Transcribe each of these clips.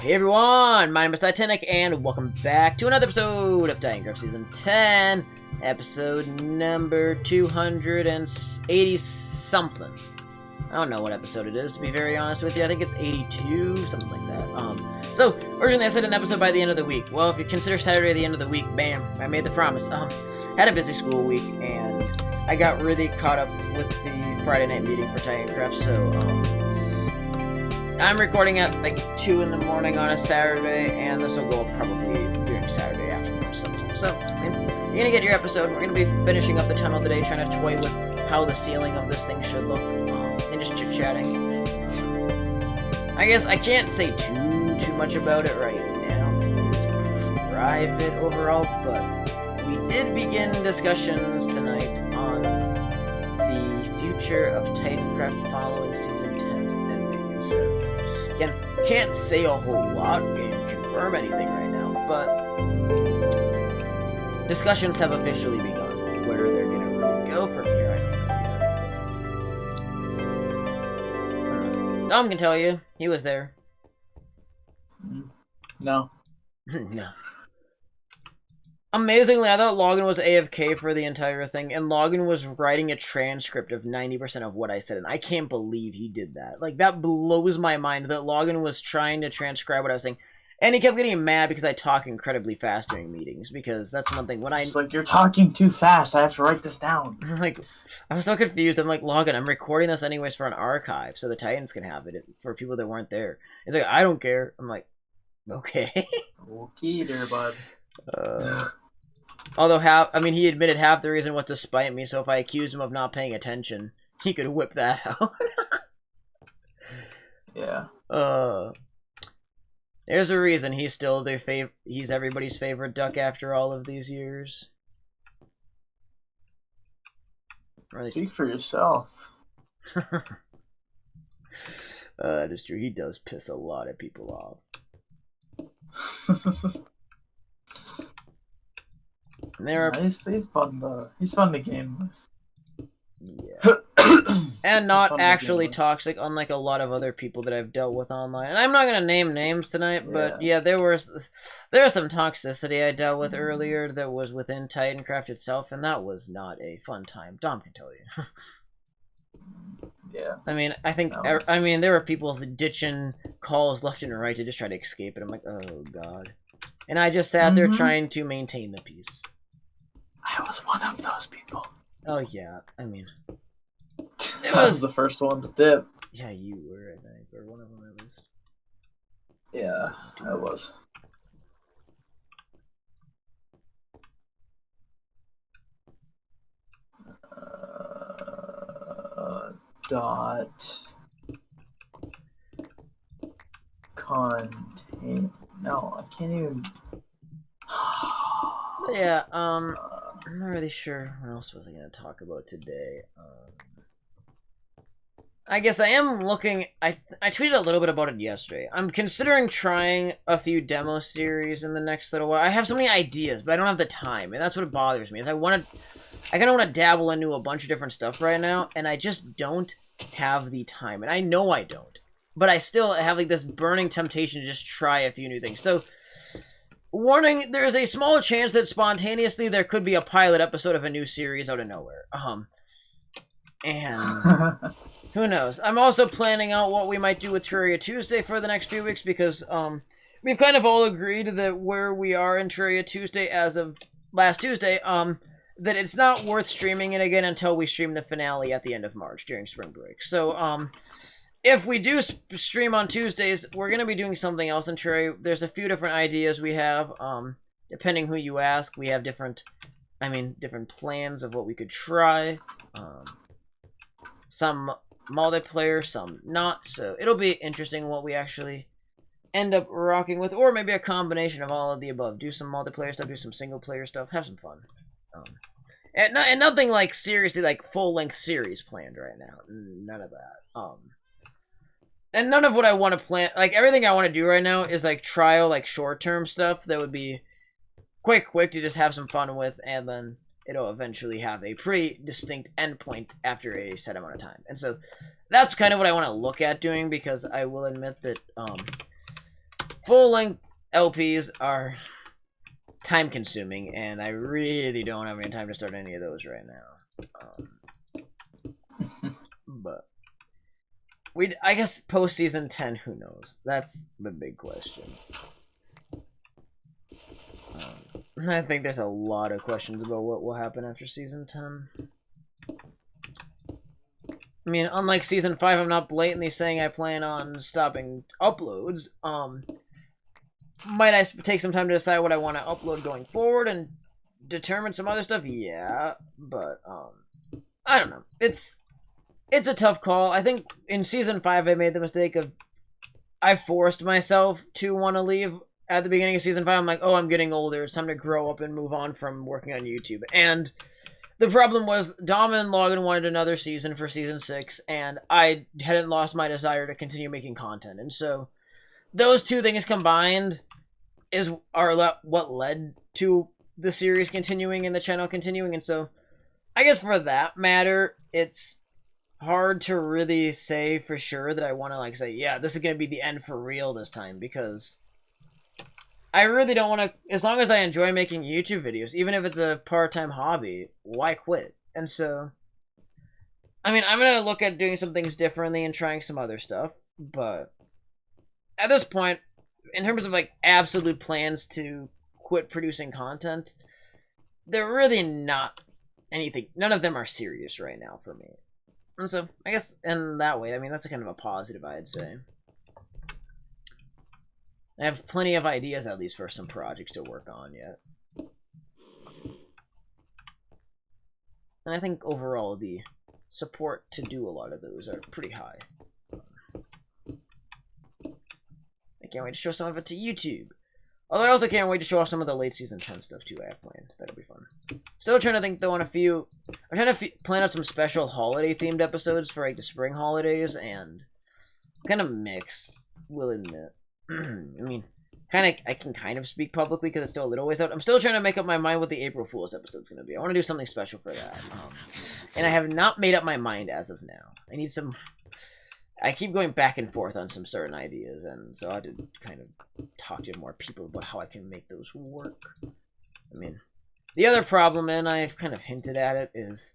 Hey everyone, my name is Titanic, and welcome back to another episode of Titancraft Season 10, episode number 280-something. I don't know what episode it is, to be very honest with you. I think it's 82, something like that. So, originally I said an episode by the end of the week. Well, if you consider Saturday the end of the week, bam, I made the promise. Had a busy school week, and I got really caught up with the Friday night meeting for Titancraft, so, I'm recording at like 2 in the morning on a Saturday, and this will go up probably during Saturday afternoon or something. So, you're gonna get your episode. We're gonna be finishing up the tunnel today, trying to toy with how the ceiling of this thing should look, and just chit-chatting. I guess I can't say too much about it right now. It's private overall, but we did begin discussions tonight on the future of Titancraft following Season 10's ending, so again, can't say a whole lot, can't confirm anything right now, but discussions have officially begun. Where they're gonna really go from here, I don't know. Dom can tell you, he was there. No. No. Amazingly, I thought Logan was AFK for the entire thing, and Logan was writing a transcript of 90% of what I said, and I can't believe he did that. Like, that blows my mind that Logan was trying to transcribe what I was saying, and he kept getting mad because I talk incredibly fast during meetings, because that's one thing, when I... It's like, you're talking too fast, I have to write this down. Like, I was so confused. I'm like, Logan, I'm recording this anyways for an archive, so the Titans can have it for people that weren't there. He's like, I don't care. I'm like, okay. Okay there, bud. Although he admitted half the reason was to spite me, so if I accused him of not paying attention, he could whip that out. Yeah. There's a reason he's still he's everybody's favorite duck after all of these years. Speak for yourself. That is true. He does piss a lot of people off. He's fun. He's fun to game with. Yeah. And not actually toxic, unlike a lot of other people that I've dealt with online. And I'm not gonna name names tonight, but yeah, there was some toxicity I dealt with earlier that was within Titancraft itself, and that was not a fun time. Dom can tell you. Yeah. I mean, there were people ditching calls left and right to just try to escape it. I'm like, oh god. And I just sat there trying to maintain the peace. I was one of those people. Oh yeah, I mean, I was the first one to dip. Yeah, you were, I think, or one of them at least. Yeah, I was. Contain. No, I can't even. Yeah, I'm not really sure what else was I going to talk about today. I guess I am looking... I tweeted a little bit about it yesterday. I'm considering trying a few demo series in the next little while. I have so many ideas, but I don't have the time, and that's what bothers me. Is I kind of want to dabble into a bunch of different stuff right now, and I just don't have the time, and I know I don't. But I still have like this burning temptation to just try a few new things. So... warning, there is a small chance that spontaneously there could be a pilot episode of a new series out of nowhere. And who knows? I'm also planning out what we might do with Terraria Tuesday for the next few weeks, because we've kind of all agreed that where we are in Terraria Tuesday as of last Tuesday, that it's not worth streaming it again until we stream the finale at the end of March during spring break. So, if we do stream on Tuesdays, we're going to be doing something else in Terraria. There's a few different ideas we have. Depending who you ask, we have different plans of what we could try. Some multiplayer, some not. So it'll be interesting what we actually end up rocking with. Or maybe a combination of all of the above. Do some multiplayer stuff, do some single player stuff, have some fun. And nothing like seriously like full-length series planned right now. None of that. And none of what I want to plan, like, everything I want to do right now is, like, trial, like, short-term stuff that would be quick to just have some fun with, and then it'll eventually have a pretty distinct endpoint after a set amount of time. And so that's kind of what I want to look at doing, because I will admit that full-length LPs are time-consuming, and I really don't have any time to start any of those right now. But I guess post season 10, who knows? That's the big question. I think there's a lot of questions about what will happen after season 10. I mean, unlike season 5, I'm not blatantly saying I plan on stopping uploads. Might I take some time to decide what I want to upload going forward and determine some other stuff? Yeah, but I don't know. It's a tough call. I think in season 5 I made the mistake of I forced myself to want to leave at the beginning of season 5. I'm like, oh, I'm getting older. It's time to grow up and move on from working on YouTube. And the problem was Dom and Logan wanted another season for season 6, and I hadn't lost my desire to continue making content. And so those two things combined are what led to the series continuing and the channel continuing. And so I guess for that matter, it's hard to really say for sure that I want to like say, yeah, this is going to be the end for real this time, because I really don't want to, as long as I enjoy making YouTube videos, even if it's a part-time hobby, why quit? And so, I mean, I'm going to look at doing some things differently and trying some other stuff, but at this point, in terms of like absolute plans to quit producing content, they're really not anything, none of them are serious right now for me. And so, I guess in that way, I mean, that's a kind of a positive, I'd say. I have plenty of ideas, at least, for some projects to work on yet. And I think overall, the support to do a lot of those are pretty high. I can't wait to show some of it to YouTube. Although I also can't wait to show off some of the late season 10 stuff too I have planned. That'll be fun. Still trying to think though on a few. I'm trying to plan out some special holiday themed episodes for like the spring holidays, and kind of mix. Will admit. I mean, I can kind of speak publicly because it's still a little ways out. I'm still trying to make up my mind what the April Fool's episode's going to be. I want to do something special for that. And I have not made up my mind as of now. I need some. I keep going back and forth on some certain ideas, and so I did kind of talk to more people about how I can make those work. I mean, the other problem, and I've kind of hinted at it, is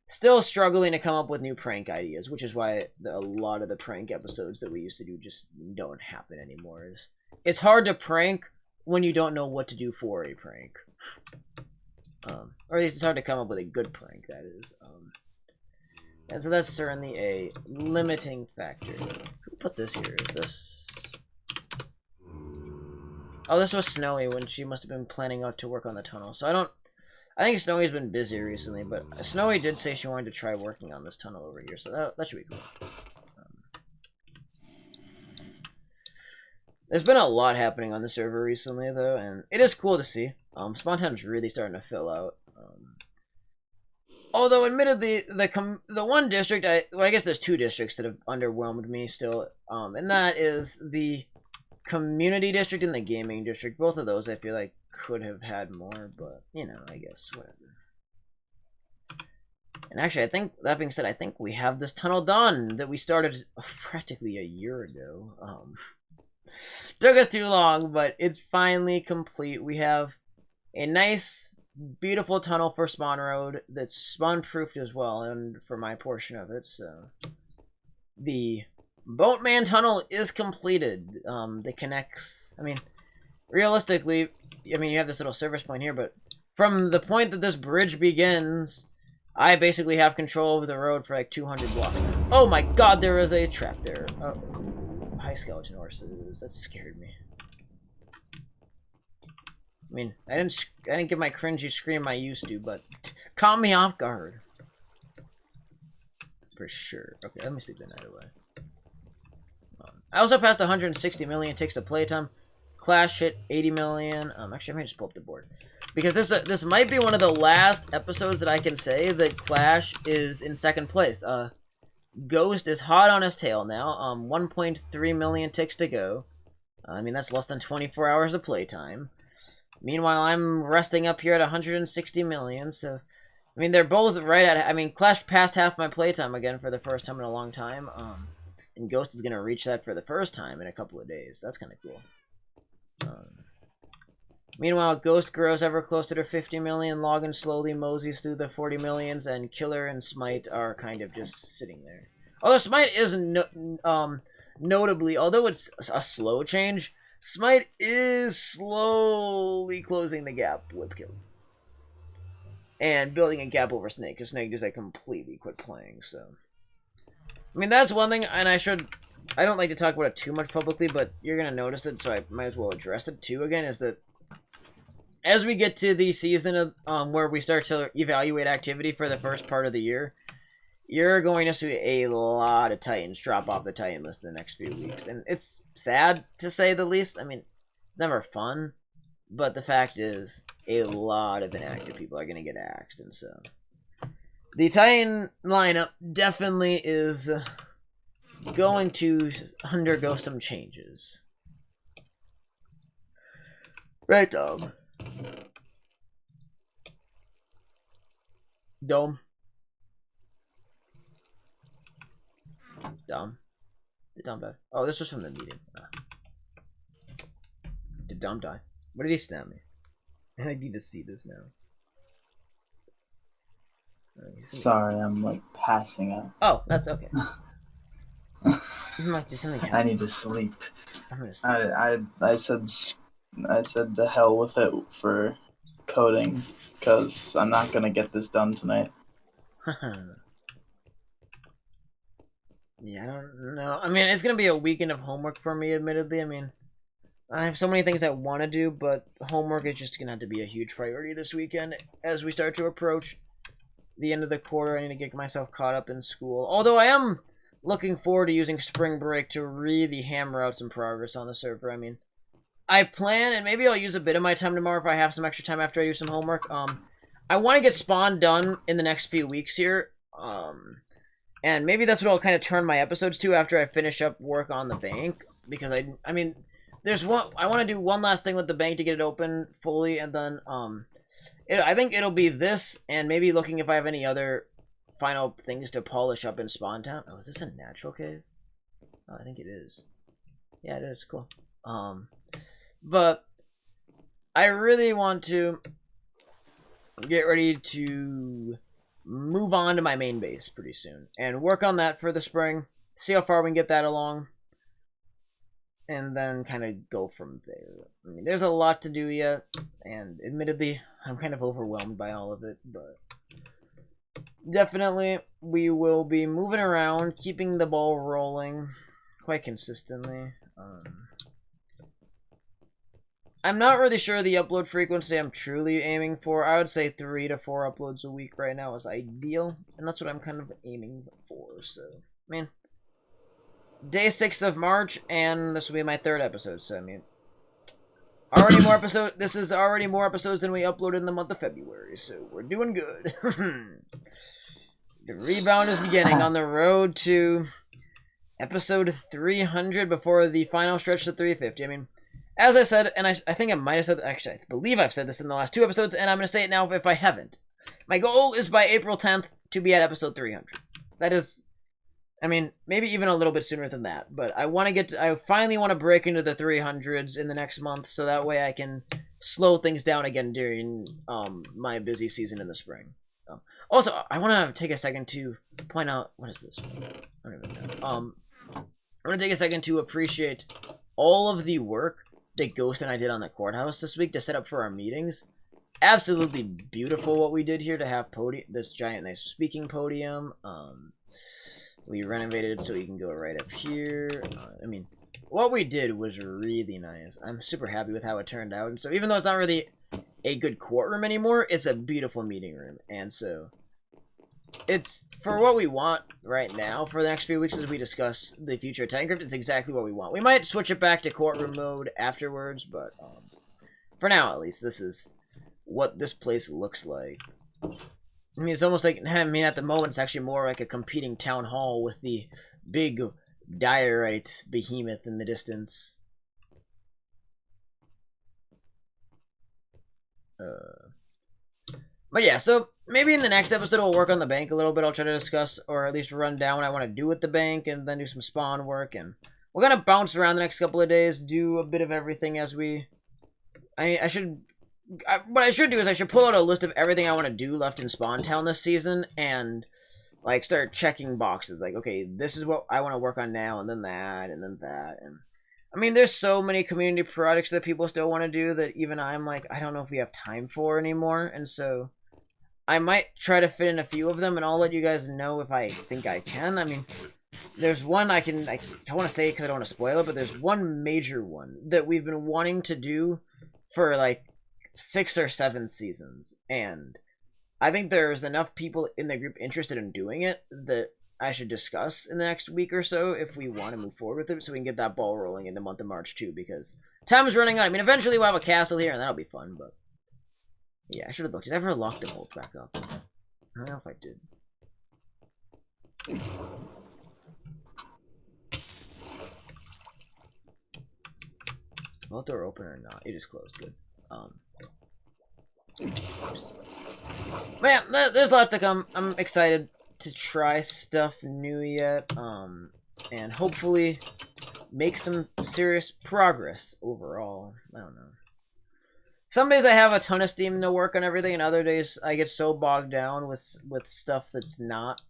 still struggling to come up with new prank ideas, which is why a lot of the prank episodes that we used to do just don't happen anymore. It's hard to prank when you don't know what to do for a prank. Or at least it's hard to come up with a good prank, that is. And so that's certainly a limiting factor. Who put this here? Is this... Oh, this was Snowy when she must have been planning out to work on the tunnel. So I think Snowy's been busy recently, but Snowy did say she wanted to try working on this tunnel over here, so that should be cool. There's been a lot happening on the server recently, though, and it is cool to see. Spawn time's really starting to fill out. Although, admittedly, the one district, I guess there's two districts that have underwhelmed me still, and that is the community district and the gaming district. Both of those I feel like could have had more, but, you know, I guess, whatever. And actually, I think, that being said, I think we have this tunnel done that we started practically a year ago. Took us too long, but it's finally complete. We have a nice, beautiful tunnel for Spawn Road that's spawn-proofed as well, and for my portion of it, so... The Boatman Tunnel is completed. That connects... I mean, realistically, I mean, you have this little service point here, but from the point that this bridge begins, I basically have control over the road for like 200 blocks. Oh my god, there is a trap there. Oh, hi, skeleton horses. That scared me. I mean, I didn't give my cringy scream I used to, but caught me off guard. For sure. Okay, let me sleep the night away. I also passed 160 million ticks of playtime. Clash hit 80 million. Actually, I might just pull up the board. Because this might be one of the last episodes that I can say that Clash is in second place. Ghost is hot on his tail now. 1.3 million ticks to go. I mean, that's less than 24 hours of playtime. Meanwhile, I'm resting up here at 160 million, so... I mean, they're both right at... I mean, Clash passed half my playtime again for the first time in a long time. and Ghost is gonna reach that for the first time in a couple of days. That's kind of cool. Meanwhile, Ghost grows ever closer to 50 million, Login slowly moseys through the 40 millions, and Killer and Smite are kind of just sitting there. Although Smite is notably, although it's a slow change, Smite is slowly closing the gap with Killer. And building a gap over Snake, because Snake just like completely quit playing, so. I mean, that's one thing, and I don't like to talk about it too much publicly, but you're gonna notice it, so I might as well address it too again, is that as we get to the season of where we start to evaluate activity for the first part of the year, you're going to see a lot of Titans drop off the Titan list in the next few weeks. And it's sad, to say the least. I mean, it's never fun, but the fact is, a lot of inactive people are going to get axed, and so the Titan lineup definitely is going to undergo some changes. Right, Dom? Dome. Dom. Did Dom die? Oh, this was from the meeting. Did Dom die? What did he stab me? I need to see this now. Sorry, I'm like passing out. Oh, that's okay. I need to sleep. I'm gonna sleep. I said the hell with it for coding, because I'm not gonna get this done tonight. Yeah, I don't know. I mean, it's gonna be a weekend of homework for me, admittedly. I mean, I have so many things I want to do, but homework is just gonna have to be a huge priority this weekend as we start to approach the end of the quarter. I need to get myself caught up in school. Although I am looking forward to using spring break to really hammer out some progress on the server. I mean, I plan, and maybe I'll use a bit of my time tomorrow if I have some extra time after I do some homework. I want to get Spawn done in the next few weeks here. And maybe that's what I'll kind of turn my episodes to after I finish up work on the bank. Because I mean, there's I want to do one last thing with the bank to get it open fully, and then, I think it'll be this, and maybe looking if I have any other final things to polish up in Spawn Town. Oh, is this a natural cave? Oh, I think it is. Yeah, it is. Cool. But I really want to get ready to move on to my main base pretty soon and work on that for the spring, see how far we can get that along, and then kind of go from there. I mean, there's a lot to do yet, and admittedly, I'm kind of overwhelmed by all of it, but definitely we will be moving around, keeping the ball rolling quite consistently. I'm not really sure the upload frequency I'm truly aiming for. I would say 3 to 4 uploads a week right now is ideal, and that's what I'm kind of aiming for. So, I mean, day 6 of March, and this will be my 3rd episode. So, I mean, already more episodes. This is already more episodes than we uploaded in the month of February. So we're doing good. The rebound is beginning on the road to episode 300 before the final stretch to 350. I mean, as I said, and I think I might have said, actually, I believe I've said this in the last 2 episodes, and I'm going to say it now if I haven't. My goal is by April 10th to be at episode 300. That is, I mean, maybe even a little bit sooner than that, but I want to get I finally want to break into the 300s in the next month, so that way I can slow things down again during my busy season in the spring. Also, I want to take a second to point out, what is this? I don't even know. I want to take a second to appreciate all of the work that Ghost and I did on the courthouse this week to set up for our meetings. Absolutely beautiful what we did here to have this giant nice speaking podium. We renovated it so you can go right up here. I mean, what we did was really nice. I'm super happy with how it turned out. And so even though it's not really a good courtroom anymore, it's a beautiful meeting room. And so it's for what we want right now for the next few weeks as we discuss the future of Titancraft. It's exactly what we want. We might switch it back to courtroom mode afterwards, but for now at least, this is what this place looks like. I mean, it's almost like, I mean, at the moment, it's actually more like a competing town hall with the big diorite behemoth in the distance. But yeah, so maybe in the next episode we'll work on the bank a little bit. I'll try to discuss, or at least run down what I want to do with the bank, and then do some spawn work, and we're gonna bounce around the next couple of days, do a bit of everything as we... what I should do is I should pull out a list of everything I want to do left in Spawn Town this season, and like start checking boxes. Like, okay, this is what I want to work on now, and then that, and then that, and I mean, there's so many community projects that people still want to do that even I'm like, I don't know if we have time for anymore, and so I might try to fit in a few of them, and I'll let you guys know if I think I can. I mean, there's one I don't want to say because I don't want to spoil it, but there's one major one that we've been wanting to do for like 6 or 7 seasons, and I think there's enough people in the group interested in doing it that I should discuss in the next week or so if we want to move forward with it, so we can get that ball rolling in the month of March too, because time is running out. I mean, eventually we'll have a castle here, and that'll be fun, but yeah, I should have looked. Did I ever lock the bolt back up? I don't know if I did. Is the vault door open or not? It is closed. Good. Oops. But yeah, there's lots to come. I'm excited to try stuff new yet. And hopefully make some serious progress overall. I don't know. Some days I have a ton of steam to work on everything, and other days I get so bogged down with stuff that's not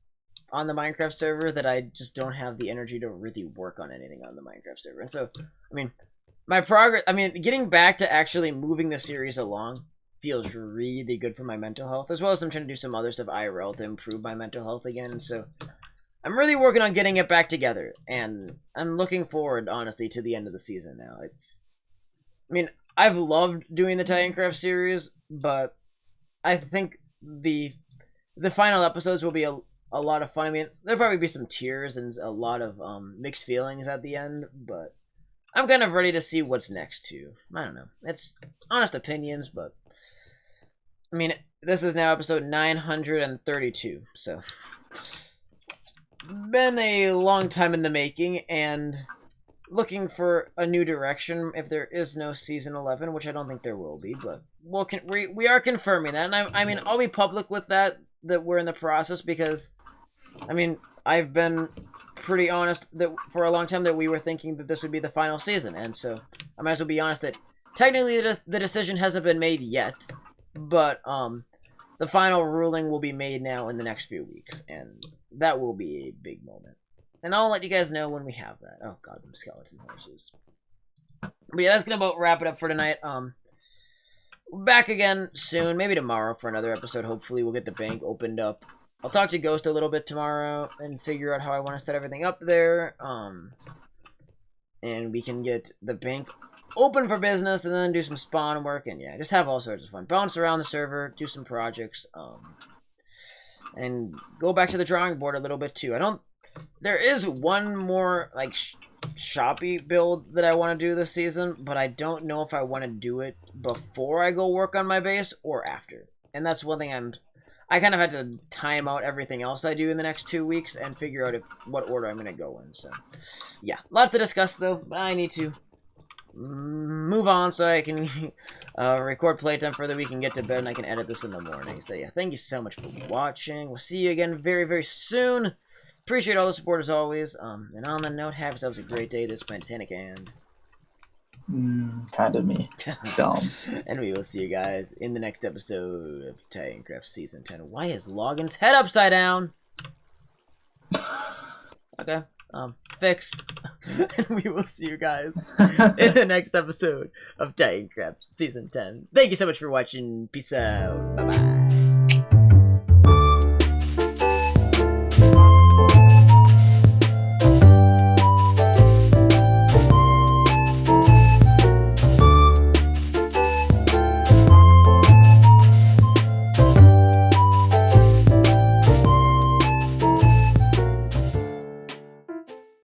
on the Minecraft server that I just don't have the energy to really work on anything on the Minecraft server. And so, I mean, getting back to actually moving the series along feels really good for my mental health, as well as I'm trying to do some other stuff IRL to improve my mental health again. And so I'm really working on getting it back together, and I'm looking forward, honestly, to the end of the season now. I've loved doing the Titancraft series, but I think the final episodes will be a lot of fun. I mean, there'll probably be some tears and a lot of mixed feelings at the end, but I'm kind of ready to see what's next too. I don't know. It's honest opinions, but I mean, this is now episode 932, so it's been a long time in the making, and looking for a new direction if there is no season 11, which I don't think there will be, but we are confirming that, and I mean, I'll be public with that we're in the process, because I mean, I've been pretty honest that for a long time that we were thinking that this would be the final season, and so I might as well be honest that technically the decision hasn't been made yet, but the final ruling will be made now in the next few weeks, and that will be a big moment. And I'll let you guys know when we have that. Oh god, them skeleton horses. But yeah, that's gonna about wrap it up for tonight. Back again soon, maybe tomorrow for another episode. Hopefully we'll get the bank opened up. I'll talk to Ghost a little bit tomorrow and figure out how I want to set everything up there. And we can get the bank open for business, and then do some spawn work, and yeah, just have all sorts of fun. Bounce around the server, do some projects, and go back to the drawing board a little bit too. There is one more like shoppy build that I want to do this season, but I don't know if I want to do it before I go work on my base or after. And that's one thing I kind of had to time out everything else I do in the next 2 weeks and figure out what order I'm going to go in. So yeah, lots to discuss though, but I need to move on so I can record playtime for the week and get to bed, and I can edit this in the morning. So yeah, thank you so much for watching. We'll see you again very, very soon. Appreciate all the support as always. And on the note, have yourselves a great day. This has been Titancraft. Kind of me. Dumb. And we will see you guys in the next episode of Titancraft Season 10. Why is Logan's head upside down? Okay. Fixed. And we will see you guys in the next episode of Titancraft Season 10. Thank you so much for watching. Peace out. Bye-bye.